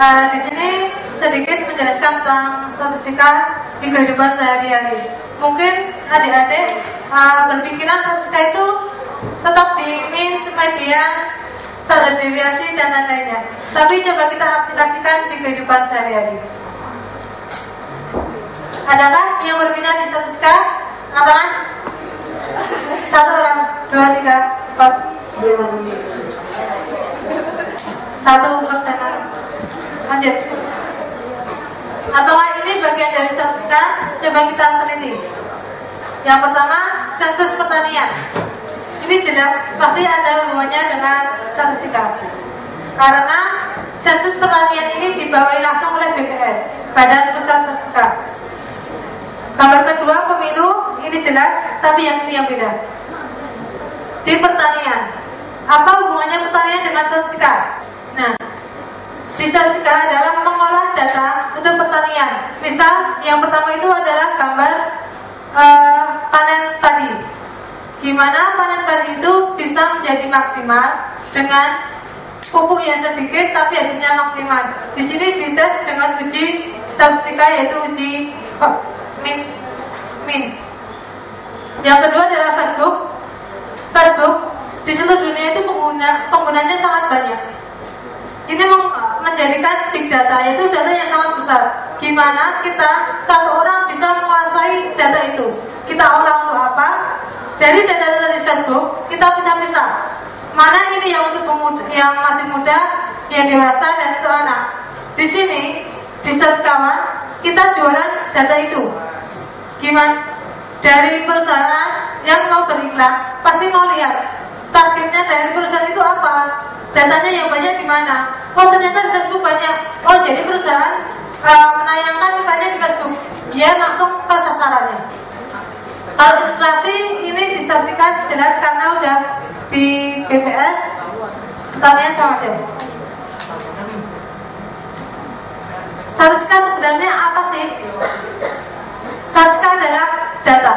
Di sini sedikit menjelaskan tentang statistika di kehidupan sehari-hari. Mungkin adik-adik berpikiran statistika itu tetap di mean, median, standar deviasi dan lain-lainnya. Tapi coba kita aplikasikan di kehidupan sehari-hari. Adakah yang berminat di statistika? Katakan 1 orang, 2, 3, 4, 5. 1%. Lanjut. Apakah ini bagian dari statistika? Coba kita teliti. Yang pertama, sensus pertanian. Ini jelas pasti ada hubungannya dengan statistika. Karena sensus pertanian ini dibawahi langsung oleh BPS, Badan Pusat Statistika. Gambar kedua, pemilu. Ini jelas, tapi yang ini yang beda. Di pertanian, apa hubungannya pertanian dengan statistika? Nah, di statistika adalah mengolah data untuk pertanian. Misal, yang pertama itu adalah gambar panen padi. Gimana panen padi itu bisa menjadi maksimal dengan pupuk yang sedikit tapi hasilnya maksimal. Di sini dites dengan uji statistika, yaitu uji means. Yang kedua adalah Facebook. Facebook di seluruh dunia itu penggunanya sangat banyak. Ini menjadikan big data, yaitu data yang sangat besar. Gimana kita satu orang bisa menguasai data itu? Kita olah untuk apa? Dari data-data di Facebook kita bisa pisah. Mana ini yang untuk pemuda, yang masih muda, yang dewasa, dan itu anak. Di sini di Statistikawan kita jualan data itu. Gimana? Dari perusahaan yang mau beriklan pasti mau lihat targetnya dari perusahaan itu apa. Datanya yang banyak di mana? Oh, ternyata di Facebook banyak. Oh, jadi perusahaan menayangkan iklannya di Facebook. Dia langsung ke sasarannya. Kalau inflasi ini disaksikan jelas karena udah di BPS pertanian sama aja. Statistika sebenarnya apa sih? Statistika adalah data.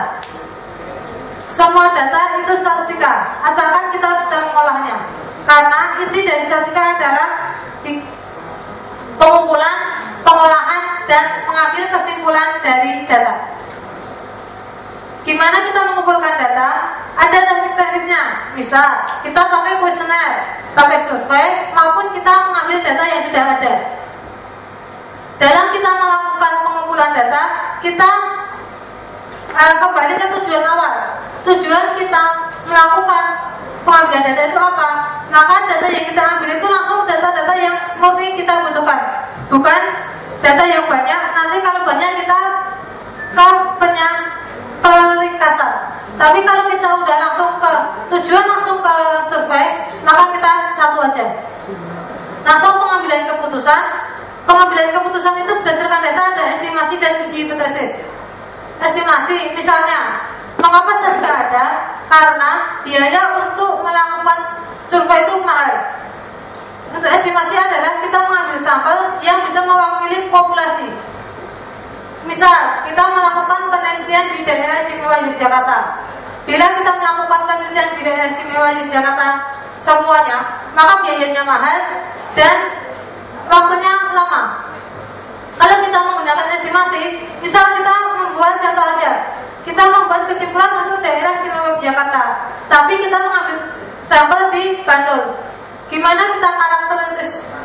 Semua data itu statistika, asalkan kita bisa mengolahnya. Karena inti dari statistika adalah pengumpulan, pengolahan, dan mengambil kesimpulan dari data. Gimana kita mengumpulkan data? Ada teknik-tekniknya. Misal, kita pakai kuesioner, pakai survei, maupun kita mengambil data yang sudah ada. Dalam kita melakukan pengumpulan data, kita kembali ke tujuan awal. Tujuan kita melakukan pengambilan data itu apa? Maka data yang kita ambil itu langsung data-data yang murni kita butuhkan, bukan data yang banyak. Nanti kalau banyak kita peringkatan. Tapi kalau kita udah langsung ke tujuan, langsung ke survei, maka kita satu aja. Langsung pengambilan keputusan. Pengambilan keputusan itu berdasarkan data, ada estimasi dan uji hipotesis. Estimasi, misalnya, mengapa statistika ada? Karena biaya untuk melakukan survei itu mahal. Untuk estimasi adalah kita mengambil sampel yang bisa mewakili populasi. Misal, kita melakukan penelitian di daerah istimewa Yogyakarta. Bila kita melakukan penelitian di daerah istimewa Yogyakarta semuanya, maka biayanya mahal dan waktunya lama. Kalau kita menggunakan estimasi, misal kita membuat contoh aja, kita membuat kesimpulan untuk daerah istimewa Yogyakarta, tapi kita mengambil sampel di Bantul. Gimana kita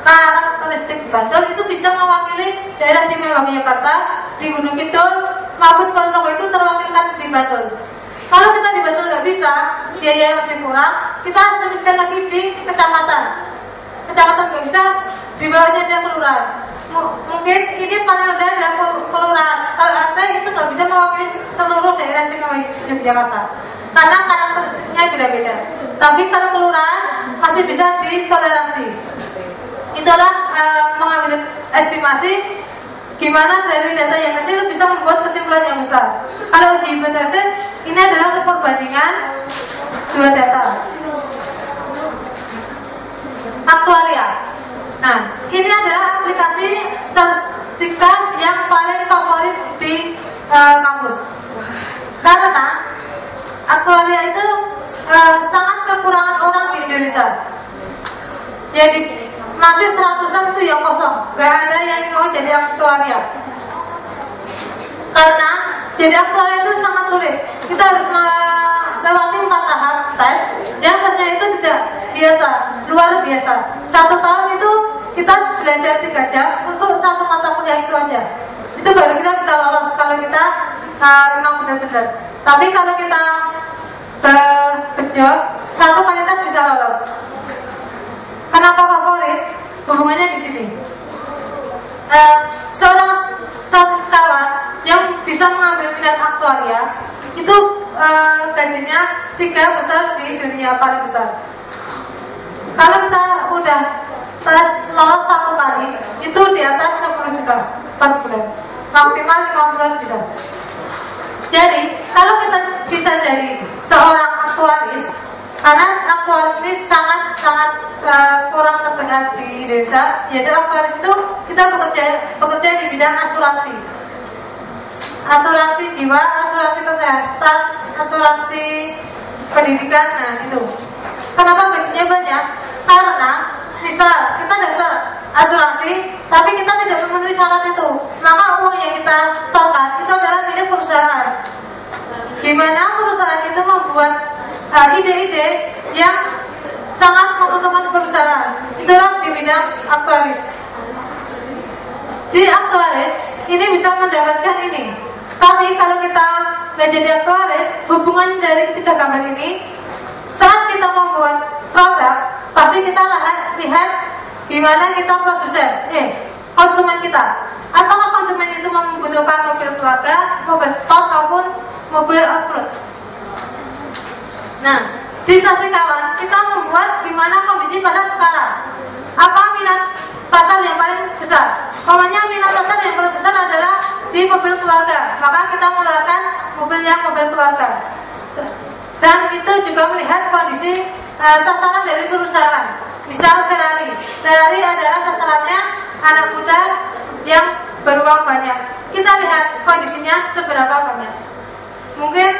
karakteristik Bantul itu bisa mewakili daerah istimewa Yogyakarta, di Gunung Kidul maupun Ponorogo itu terwakilkan di Bantul. Kalau kita di Bantul nggak bisa, biaya masih kurang, kita sebutkan lagi di kecamatan. Kecamatan nggak bisa, di bawahnya ada kelurahan. Mungkin ini paling rendah adalah kelurahan. Kalau RT itu nggak bisa mewakili seluruh daerah istimewa Yogyakarta karena karakteristiknya beda-beda. Tapi kalau kelurahan masih bisa ditoleransi. Itulah mengambil estimasi. Gimana dari data yang kecil bisa membuat kesimpulan yang besar. Kalau uji hipotesis ini adalah untuk perbandingan dua data. Aktuaria. Nah, ini adalah aplikasi statistika yang paling favorit di kampus. Karena aktuaria itu sangat kekurangan orang di Indonesia. Jadi masih 100-an itu yang kosong, gak ada yang mau jadi aktuaria. Karena jadi aktuaria itu sangat sulit. Kita harus melewati 4 tahap tes. Yang tesnya itu tidak biasa, luar biasa. 1 tahun itu kita belajar 3 jam untuk 1 mata kuliah itu aja. Itu baru kita bisa lolos kalau kita memang benar-benar. Tapi kalau kita bekerja 1 kali tes bisa lolos. Kenapa favorit? Hubungannya di sini. Seorang statistikawan yang bisa mengambil minat aktuaria itu gajinya 3 besar di dunia, paling besar. Kalau kita udah tes lolos 1 kali itu di atas 10 juta per bulan, maksimal 5 bulan bisa. Jadi kalau kita bisa jadi seorang aktuaris, karena aktuaris ini sangat kurang terdengar di Indonesia. Yaitu aktuaris itu kita bekerja di bidang asuransi, asuransi jiwa, asuransi kesehatan, asuransi pendidikan. Nah itu kenapa gajinya banyak? Karena misal kita daftar asuransi tapi kita tidak memenuhi syarat itu, maka uang yang kita setorkan itu adalah milik perusahaan. Gimana perusahaan itu membuat ide-ide yang sangat menguntungkan perusahaan, itulah di bidang aktuaris. Di aktuaris ini bisa mendapatkan ini. Tapi kalau kita nggak jadi aktuaris, hubungan dari 3 gambar ini, saat kita membuat produk, pasti kita lihat gimana kita produsen, konsumen kita. Apakah konsumen itu membutuhkan mobil keluarga, mobil sport maupun mobil off-road? Nah, di statistikawan kita membuat gimana kondisi pasar sekarang. Apa minat pasar yang paling besar? Pokoknya minat pasar yang paling besar adalah di mobil keluarga, maka kita mengeluarkan mobil keluarga. Dan itu juga melihat kondisi sasaran dari perusahaan. Misal Ferrari adalah sasarannya anak muda yang beruang banyak. Kita lihat kondisinya seberapa banyak. Mungkin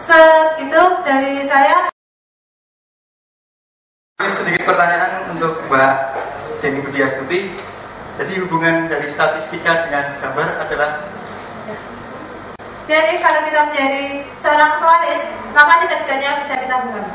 segitu dari saya. Sedikit pertanyaan untuk Mbak Deni Budiastuti. Jadi hubungan dari statistika dengan gambar adalah? Jadi kalau kita menjadi seorang aktuaris, maka tiga-tiganya bisa kita hubungkan.